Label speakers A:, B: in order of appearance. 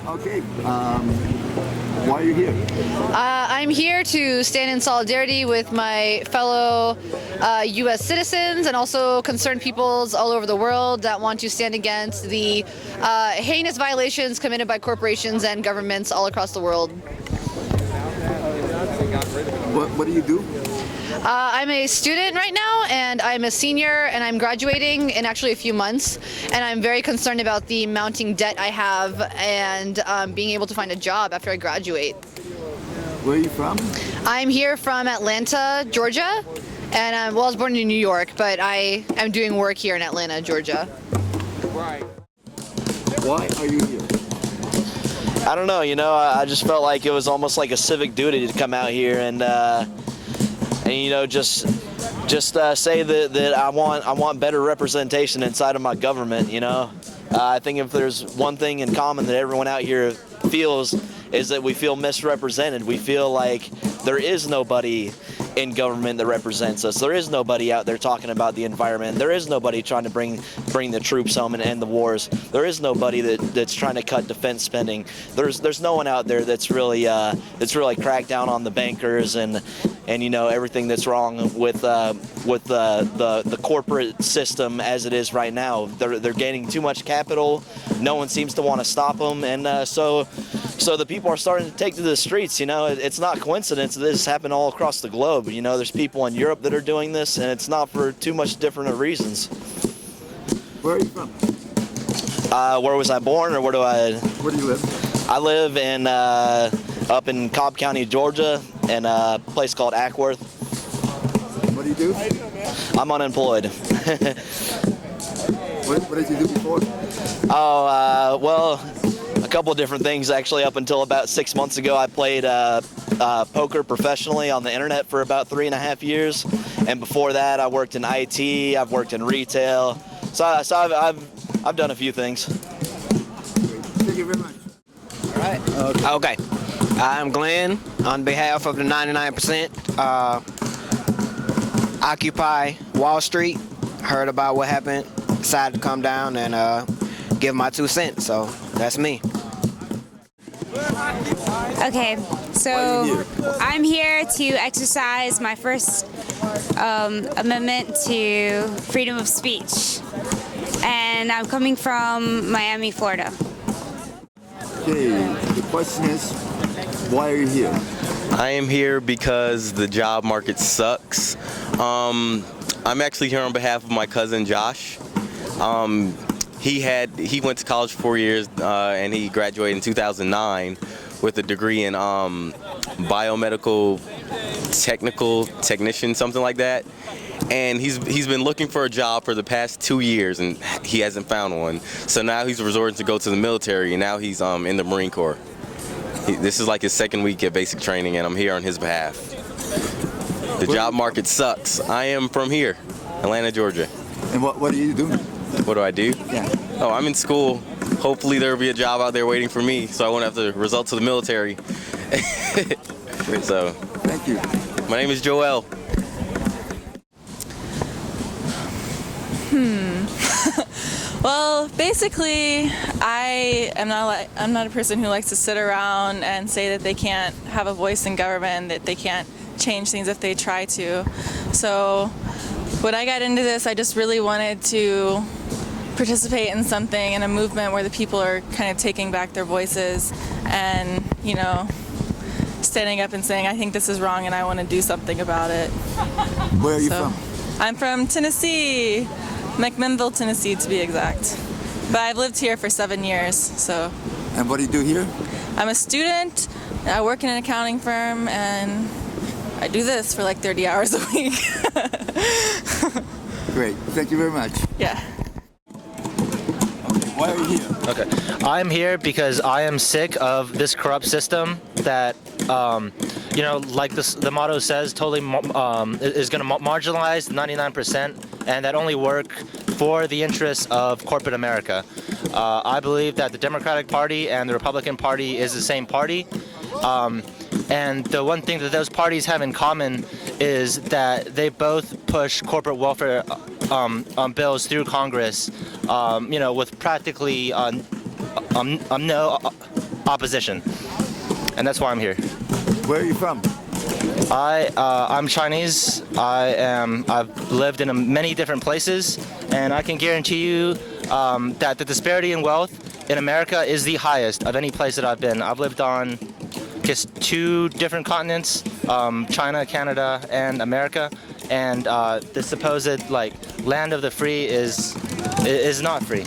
A: Okay. Why are you here?
B: I'm here to stand in solidarity with my fellow U.S. citizens and also concerned peoples all over the world that want to stand against the heinous violations committed by corporations and governments all across the world.
A: What do you do?
B: I'm a student right now, and I'm a senior, and I'm graduating in actually a few months, and I'm very concerned about the mounting debt I have and being able to find a job after I graduate.
A: Where are you from?
B: I'm here from Atlanta, Georgia, and I was born in New York, but I am doing work here in Atlanta, Georgia.
A: Why are you here?
C: I don't know, I just felt like it was almost like a civic duty to come out here and just say that I want better representation inside of my government. I think if there's one thing in common that everyone out here feels is that we feel misrepresented. We feel like there is nobody in government that represents us. There is nobody out there talking about the environment. There is nobody trying to bring the troops home and end the wars. There is nobody that's trying to cut defense spending. There's no one out there that's really cracked down on the bankers and everything that's wrong with the corporate system as it is right now. They're gaining too much capital. No one seems to want to stop them, and so the people are starting to take to the streets. It's not coincidence that this happened all across the globe. There's people in Europe that are doing this, and it's not for too much different reasons.
A: Where are you from?
C: Where was I born, or where do
A: you live?
C: I live in up in Cobb County, Georgia, in a place called Ackworth.
A: What do you do?
C: I'm unemployed.
A: What did you do before?
C: Well, a couple of different things actually. Up until about 6 months ago, I played poker professionally on the internet for about 3.5 years, and before that, I worked in IT. I've worked in retail, so I've done a few things.
A: Thank you very much.
D: All right. Okay. I'm Glenn on behalf of the 99%. Occupy Wall Street. Heard about what happened. Decided to come down and give my 2 cents. So that's me.
E: Okay, so I'm here to exercise my First Amendment to freedom of speech, and I'm coming from Miami, Florida.
A: Okay, the question is, why are you here?
F: I am here because the job market sucks. I'm actually here on behalf of my cousin Josh. He went to college for 4 years and he graduated in 2009 with a degree in biomedical technician, something like that. And he's been looking for a job for the past 2 years and he hasn't found one. So now he's resorting to go to the military, and now he's in the Marine Corps. This is like his second week at basic training, and I'm here on his behalf. The job market sucks. I am from here, Atlanta, Georgia.
A: And what do you do?
F: What do I do?
A: Yeah.
F: Oh, I'm in school. Hopefully there will be a job out there waiting for me, so I won't have to resort to the military. So,
A: thank you.
F: My name is Joel.
G: Well, basically, I'm not a person who likes to sit around and say that they can't have a voice in government, that they can't change things if they try to. So when I got into this, I just really wanted to participate in something, in a movement where the people are kind of taking back their voices and, standing up and saying, I think this is wrong and I want to do something about it.
A: Where are you from?
G: I'm from Tennessee, McMinnville, Tennessee to be exact. But I've lived here for 7 years, so.
A: And what do you do here?
G: I'm a student, I work in an accounting firm, and I do this for like 30 hours a week.
A: Great, thank you very much.
G: Yeah.
A: Why are you here?
H: Okay, I'm here because I am sick of this corrupt system that, like the motto says, totally is going to marginalize 99% and that only work for the interests of corporate America. I believe that the Democratic Party and the Republican Party is the same party. And the one thing that those parties have in common is that they both push corporate welfare bills through Congress, with practically opposition, and that's why I'm here.
A: Where are you from?
H: I'm Chinese. I've lived in many different places, and I can guarantee you that the disparity in wealth in America is the highest of any place that I've been. I've lived on just 2 different continents, China, Canada, and America, and the supposed like land of the free is not free.